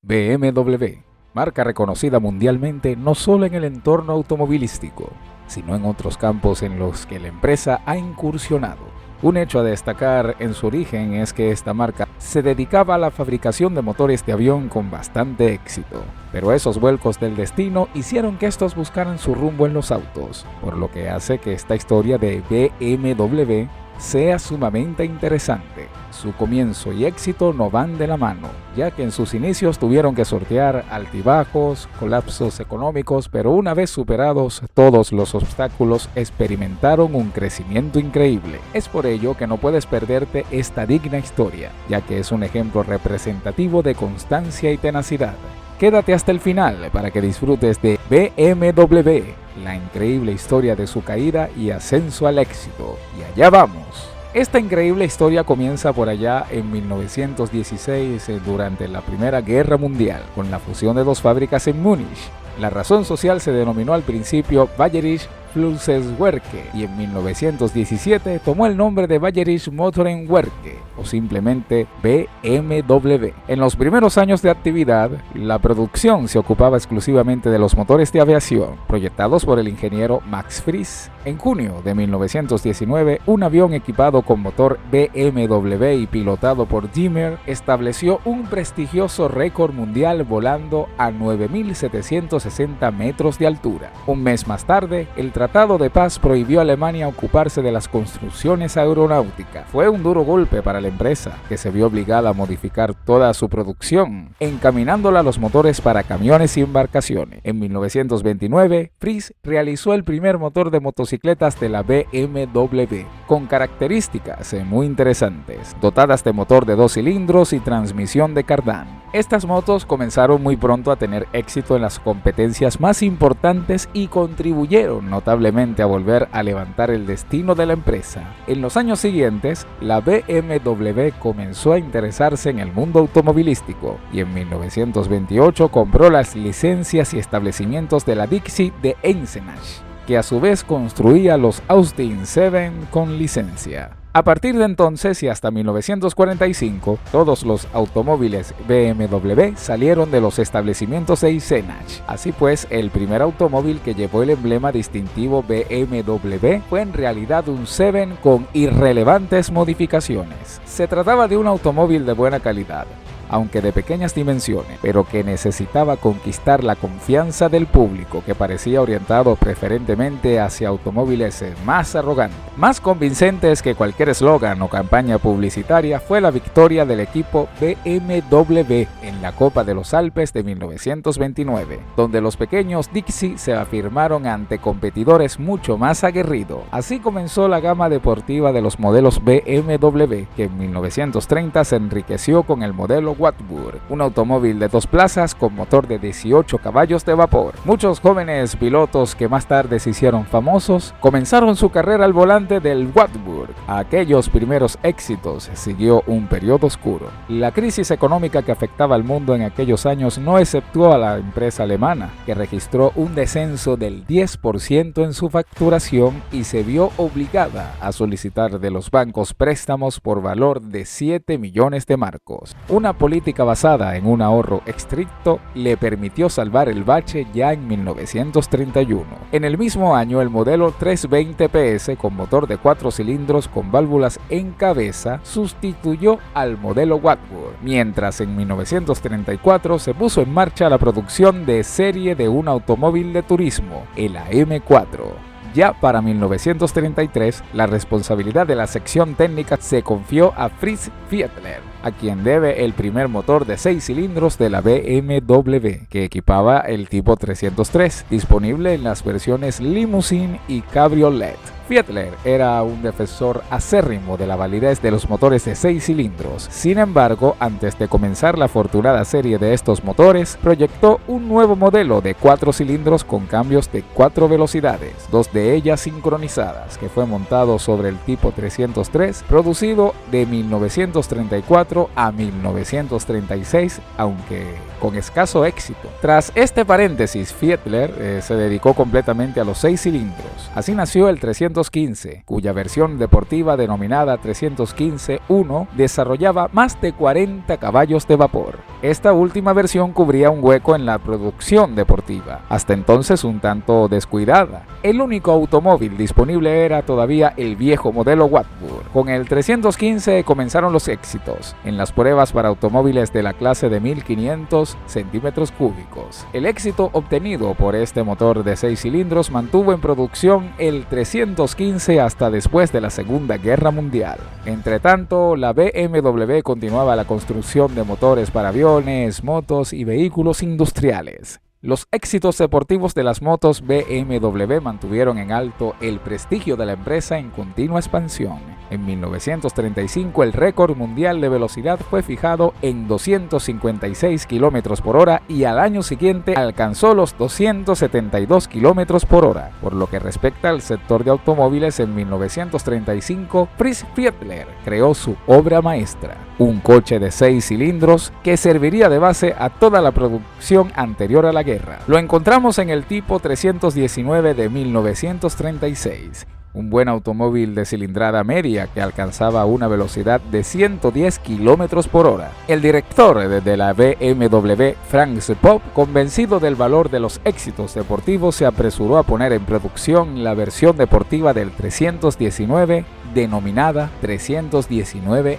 BMW, marca reconocida mundialmente no solo en el entorno automovilístico, sino en otros campos en los que la empresa ha incursionado. Un hecho a destacar en su origen es que esta marca se dedicaba a la fabricación de motores de avión con bastante éxito, pero esos vuelcos del destino hicieron que estos buscaran su rumbo en los autos, por lo que hace que esta historia de BMW sea sumamente interesante. Su comienzo y éxito no van de la mano, ya que en sus inicios tuvieron que sortear altibajos, colapsos económicos, pero una vez superados todos los obstáculos, experimentaron un crecimiento increíble. Es por ello que no puedes perderte esta digna historia, ya que es un ejemplo representativo de constancia y tenacidad. Quédate hasta el final para que disfrutes de BMW, la increíble historia de su caída y ascenso al éxito. Y allá vamos. Esta increíble historia comienza por allá en 1916 durante la Primera Guerra Mundial, con la fusión de dos fábricas en Múnich. La razón social se denominó al principio Bayerische Flugzeugwerke y en 1917 tomó el nombre de Bayerische Motorenwerke o simplemente BMW. En los primeros años de actividad, la producción se ocupaba exclusivamente de los motores de aviación, proyectados por el ingeniero Max Frisch. En junio de 1919, un avión equipado con motor BMW y pilotado por Daimler estableció un prestigioso récord mundial volando a 9.760 metros de altura. Un mes más tarde, el Tratado de Paz prohibió a Alemania ocuparse de las construcciones aeronáuticas. Fue un duro golpe para la empresa, que se vio obligada a modificar toda su producción, encaminándola a los motores para camiones y embarcaciones. En 1929, Frisch realizó el primer motor de motocicletas de la BMW, con características muy interesantes, dotadas de motor de 2 cilindros y transmisión de cardán. Estas motos comenzaron muy pronto a tener éxito en las competencias más importantes y contribuyeron notablemente a volver a levantar el destino de la empresa. En los años siguientes, la BMW comenzó a interesarse en el mundo automovilístico y en 1928 compró las licencias y establecimientos de la Dixie de Eisenach, que a su vez construía los Austin 7 con licencia. A partir de entonces y hasta 1945, todos los automóviles BMW salieron de los establecimientos de Eisenach. Así pues, el primer automóvil que llevó el emblema distintivo BMW fue en realidad un 7 con irrelevantes modificaciones. Se trataba de un automóvil de buena calidad, aunque de pequeñas dimensiones, pero que necesitaba conquistar la confianza del público, que parecía orientado preferentemente hacia automóviles más arrogantes. Más convincentes que cualquier eslogan o campaña publicitaria fue la victoria del equipo BMW en la Copa de los Alpes de 1929, donde los pequeños Dixie se afirmaron ante competidores mucho más aguerridos. Así comenzó la gama deportiva de los modelos BMW, que en 1930 se enriqueció con el modelo Wartburg, un automóvil de 2 plazas con motor de 18 caballos de vapor. Muchos jóvenes pilotos que más tarde se hicieron famosos comenzaron su carrera al volante del Wartburg. A aquellos primeros éxitos siguió un periodo oscuro. La crisis económica que afectaba al mundo en aquellos años no exceptuó a la empresa alemana, que registró un descenso del 10% en su facturación y se vio obligada a solicitar de los bancos préstamos por valor de 7 millones de marcos. Una política basada en un ahorro estricto le permitió salvar el bache ya en 1931. En el mismo año, el modelo 320 PS con motor de 4 cilindros con válvulas en cabeza sustituyó al modelo Wartburg, mientras en 1934 se puso en marcha la producción de serie de un automóvil de turismo, el AM4. Ya para 1933, la responsabilidad de la sección técnica se confió a Fritz Fiedler, a quien debe el primer motor de 6 cilindros de la BMW, que equipaba el tipo 303, disponible en las versiones Limousine y Cabriolet. Fiedler era un defensor acérrimo de la validez de los motores de 6 cilindros. Sin embargo, antes de comenzar la afortunada serie de estos motores, proyectó un nuevo modelo de 4 cilindros con cambios de 4 velocidades, 2 de ellas sincronizadas, que fue montado sobre el tipo 303, producido de 1934 a 1936, aunque con escaso éxito. Tras este paréntesis, Fiedler se dedicó completamente a los 6 cilindros. Así nació el 303 315, cuya versión deportiva denominada 315-1 desarrollaba más de 40 caballos de vapor. Esta última versión cubría un hueco en la producción deportiva, hasta entonces un tanto descuidada. El único automóvil disponible era todavía el viejo modelo Wartburg. Con el 315 comenzaron los éxitos en las pruebas para automóviles de la clase de 1500 centímetros cúbicos. El éxito obtenido por este motor de 6 cilindros mantuvo en producción el 315 hasta después de la Segunda Guerra Mundial. Entre tanto, la BMW continuaba la construcción de motores para aviones, motos y vehículos industriales. Los éxitos deportivos de las motos BMW mantuvieron en alto el prestigio de la empresa en continua expansión. En 1935 el récord mundial de velocidad fue fijado en 256 km por hora y al año siguiente alcanzó los 272 km por hora. Por lo que respecta al sector de automóviles, en 1935 Fritz Fiedler creó su obra maestra, un coche de 6 cilindros que serviría de base a toda la producción anterior a la guerra. Lo encontramos en el tipo 319 de 1936. Un buen automóvil de cilindrada media que alcanzaba una velocidad de 110 km por hora. El director de la BMW, Franz Popp, convencido del valor de los éxitos deportivos, se apresuró a poner en producción la versión deportiva del 319, denominada 319-1.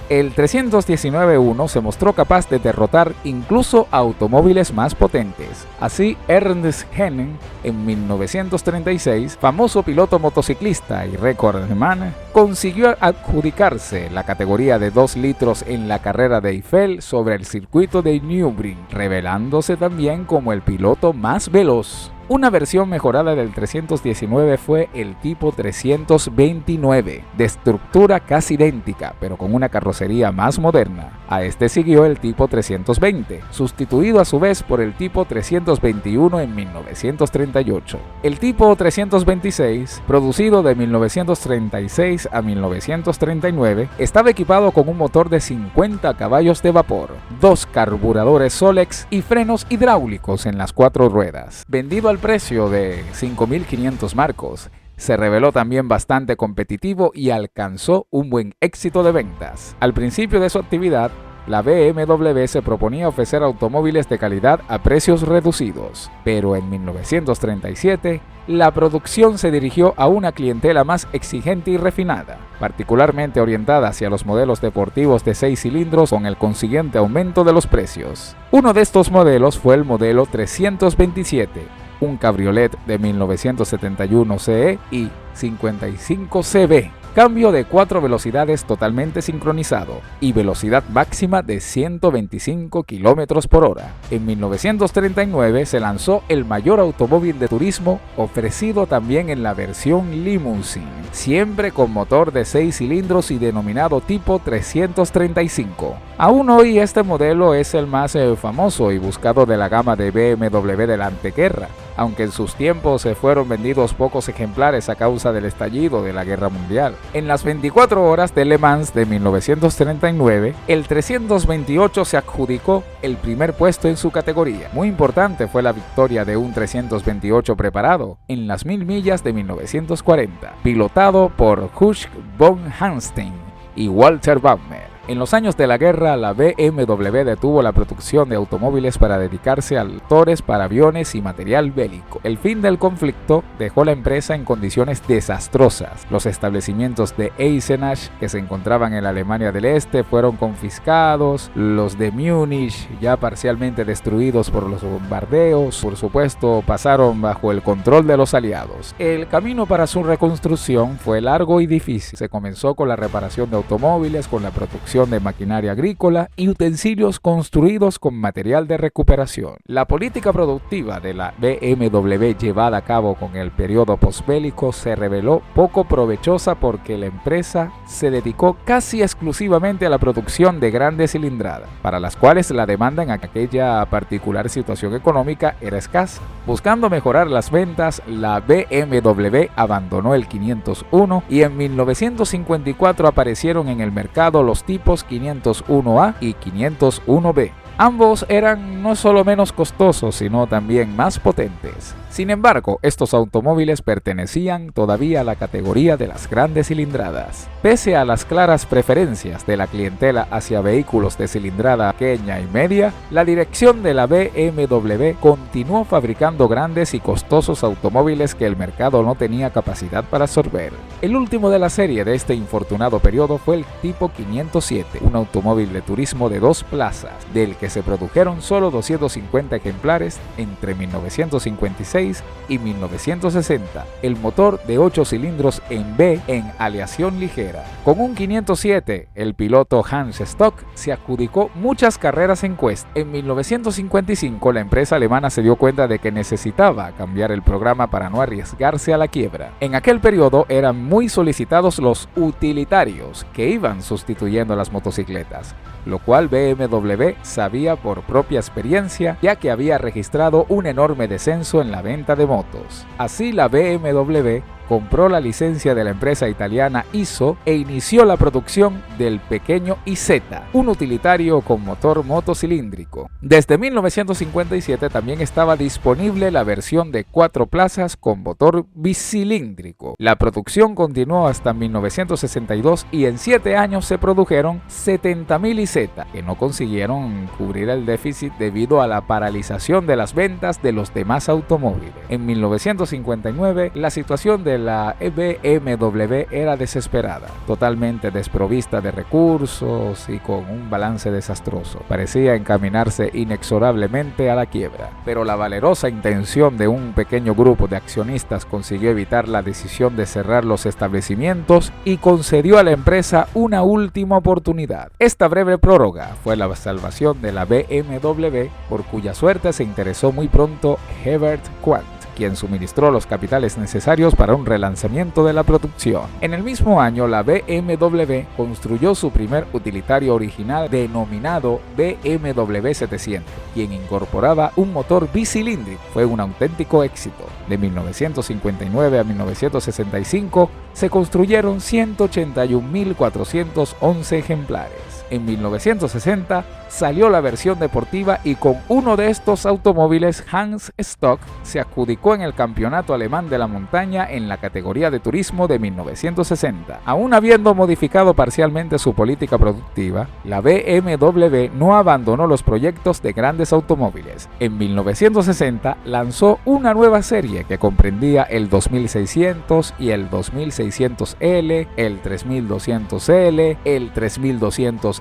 El 319-1 se mostró capaz de derrotar incluso a automóviles más potentes. Así, Ernst Henning, en 1936, famoso piloto motociclista y recordman, consiguió adjudicarse la categoría de 2 litros en la carrera de Eiffel sobre el circuito de Nürburgring, revelándose también como el piloto más veloz. Una versión mejorada del 319 fue el tipo 329, de estructura casi idéntica, pero con una carrocería más moderna. A este siguió el tipo 320, sustituido a su vez por el tipo 321 en 1938. El tipo 326, producido de 1936 a 1939, estaba equipado con un motor de 50 caballos de vapor, 2 carburadores Solex y frenos hidráulicos en las 4 ruedas. Vendido al precio de 5.500 marcos, se reveló también bastante competitivo y alcanzó un buen éxito de ventas. Al principio de su actividad, la BMW se proponía ofrecer automóviles de calidad a precios reducidos, pero en 1937 la producción se dirigió a una clientela más exigente y refinada, particularmente orientada hacia los modelos deportivos de 6 cilindros, con el consiguiente aumento de los precios. Uno de estos modelos fue el modelo 327, un cabriolet de 1971 CE y 55 CB, cambio de 4 velocidades totalmente sincronizado y velocidad máxima de 125 km por hora. En 1939 se lanzó el mayor automóvil de turismo, ofrecido también en la versión limousine, siempre con motor de 6 cilindros y denominado tipo 335. Aún hoy este modelo es el más famoso y buscado de la gama de BMW de la anteguerra, aunque en sus tiempos se fueron vendidos pocos ejemplares a causa del estallido de la Guerra Mundial. En las 24 horas de Le Mans de 1939, el 328 se adjudicó el primer puesto en su categoría. Muy importante fue la victoria de un 328 preparado en las 1000 millas de 1940, pilotado por Husch von Hanstein y Walter Baumer. En los años de la guerra, la BMW detuvo la producción de automóviles para dedicarse a motores para aviones y material bélico. El fin del conflicto dejó la empresa en condiciones desastrosas. Los establecimientos de Eisenach, que se encontraban en la Alemania del Este, fueron confiscados. Los de Múnich, ya parcialmente destruidos por los bombardeos, por supuesto, pasaron bajo el control de los aliados. El camino para su reconstrucción fue largo y difícil. Se comenzó con la reparación de automóviles, con la producción de maquinaria agrícola y utensilios construidos con material de recuperación. La política productiva de la BMW llevada a cabo con el periodo posbélico se reveló poco provechosa porque la empresa se dedicó casi exclusivamente a la producción de grandes cilindradas, para las cuales la demanda en aquella particular situación económica era escasa. Buscando mejorar las ventas, la BMW abandonó el 501 y en 1954 aparecieron en el mercado los tipos 501A y 501B. Ambos eran no solo menos costosos, sino también más potentes. Sin embargo, estos automóviles pertenecían todavía a la categoría de las grandes cilindradas. Pese a las claras preferencias de la clientela hacia vehículos de cilindrada pequeña y media, la dirección de la BMW continuó fabricando grandes y costosos automóviles que el mercado no tenía capacidad para absorber. El último de la serie de este infortunado periodo fue el Tipo 507, un automóvil de turismo de 2 plazas, del que se produjeron solo 250 ejemplares entre 1956 y 1960. El motor de 8 cilindros en V en aleación ligera. Con un 507, el piloto Hans Stock se adjudicó muchas carreras en Quest. En 1955, la empresa alemana se dio cuenta de que necesitaba cambiar el programa para no arriesgarse a la quiebra. En aquel periodo eran muy solicitados los utilitarios que iban sustituyendo a las motocicletas, lo cual BMW sabía por propia experiencia, ya que había registrado un enorme descenso en la venta de motos. Así, la BMW compró la licencia de la empresa italiana ISO e inició la producción del pequeño IZ, un utilitario con motor motocilíndrico. Desde 1957 también estaba disponible la versión de 4 plazas con motor bicilíndrico. La producción continuó hasta 1962 y en 7 años se produjeron 70.000 IZ, que no consiguieron cubrir el déficit debido a la paralización de las ventas de los demás automóviles. En 1959, la situación de la BMW era desesperada, totalmente desprovista de recursos y con un balance desastroso. Parecía encaminarse inexorablemente a la quiebra, pero la valerosa intención de un pequeño grupo de accionistas consiguió evitar la decisión de cerrar los establecimientos y concedió a la empresa una última oportunidad. Esta breve prórroga fue la salvación de la BMW, por cuya suerte se interesó muy pronto Herbert Quandt, quien suministró los capitales necesarios para un relanzamiento de la producción. En el mismo año, la BMW construyó su primer utilitario original denominado BMW 700, quien incorporaba un motor bicilíndrico. Fue un auténtico éxito. De 1959 a 1965 se construyeron 181.411 ejemplares. En 1960 salió la versión deportiva y con uno de estos automóviles Hans Stock se adjudicó en el campeonato alemán de la montaña en la categoría de turismo de 1960. Aún habiendo modificado parcialmente su política productiva, la BMW no abandonó los proyectos de grandes automóviles. En 1960 lanzó una nueva serie que comprendía el 2600 y el 2600L, el 3200L, el 3200S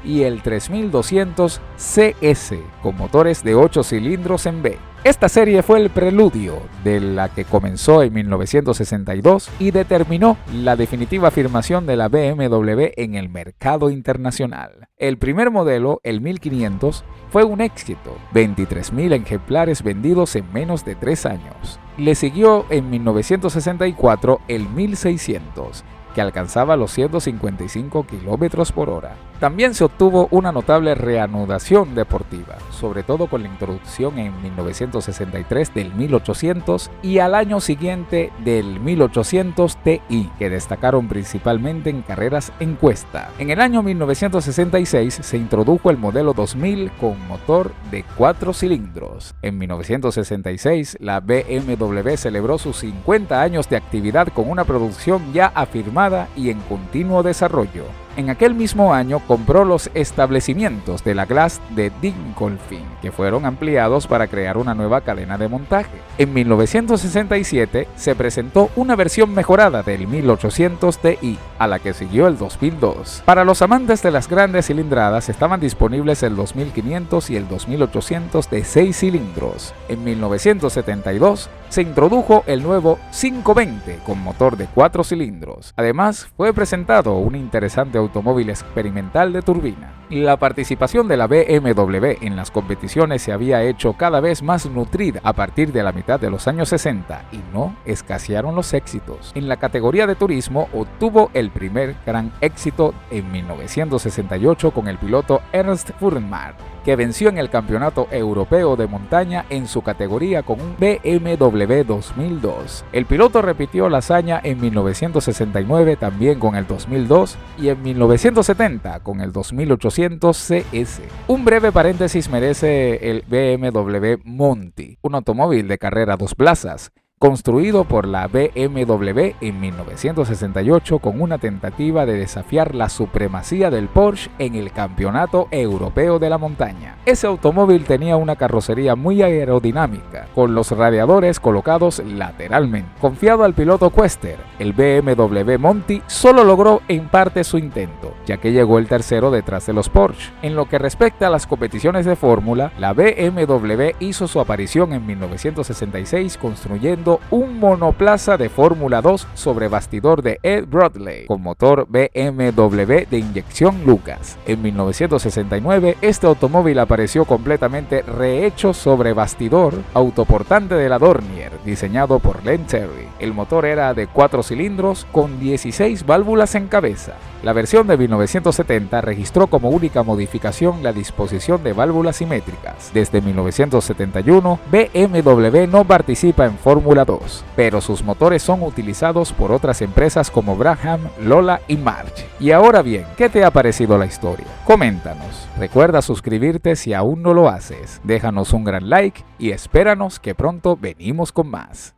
y el 3200 CS con motores de 8 cilindros en V. Esta serie fue el preludio de la que comenzó en 1962 y determinó la definitiva afirmación de la BMW en el mercado internacional. El primer modelo, el 1500, fue un éxito, 23.000 ejemplares vendidos en menos de 3 años. Le siguió en 1964 el 1600, que alcanzaba los 155 km por hora. También se obtuvo una notable reanudación deportiva, sobre todo con la introducción en 1963 del 1800 y al año siguiente del 1800 Ti, que destacaron principalmente en carreras en cuesta. En el año 1966 se introdujo el modelo 2000 con motor de 4 cilindros. En 1966 la BMW celebró sus 50 años de actividad con una producción ya afirmada y en continuo desarrollo. En aquel mismo año compró los establecimientos de la Glass de Dingolfing, que fueron ampliados para crear una nueva cadena de montaje. En 1967 se presentó una versión mejorada del 1800 Ti, a la que siguió el 2002. Para los amantes de las grandes cilindradas estaban disponibles el 2500 y el 2800 de 6 cilindros. En 1972 se introdujo el nuevo 520 con motor de 4 cilindros. Además, fue presentado un interesante automóvil experimental de turbina. La participación de la BMW en las competiciones se había hecho cada vez más nutrida a partir de la mitad de los años 60 y no escasearon los éxitos. En la categoría de turismo obtuvo el primer gran éxito en 1968 con el piloto Ernst Furtmann, que venció en el Campeonato Europeo de Montaña en su categoría con un BMW 2002. El piloto repitió la hazaña en 1969 también con el 2002 y en 1970 con el 2800 CS. Un breve paréntesis merece el BMW Monty, un automóvil de carrera 2 plazas, construido por la BMW en 1968 con una tentativa de desafiar la supremacía del Porsche en el Campeonato Europeo de la Montaña. Ese automóvil tenía una carrocería muy aerodinámica, con los radiadores colocados lateralmente. Confiado al piloto Quester, el BMW Monty solo logró en parte su intento, ya que llegó el tercero detrás de los Porsche. En lo que respecta a las competiciones de fórmula, la BMW hizo su aparición en 1966 construyendo un monoplaza de Fórmula 2 sobre bastidor de Ed Bradley con motor BMW de inyección Lucas. En 1969 este automóvil apareció completamente rehecho sobre bastidor autoportante de la Dornier, diseñado por Len Terry. El motor era de 4 cilindros con 16 válvulas en cabeza. La versión de 1970 registró como única modificación la disposición de válvulas simétricas. Desde 1971, BMW no participa en Fórmula 2, pero sus motores son utilizados por otras empresas como Brabham, Lola y March. Y ahora bien, ¿qué te ha parecido la historia? Coméntanos. Recuerda suscribirte si aún no lo haces. Déjanos un gran like y espéranos que pronto venimos con más.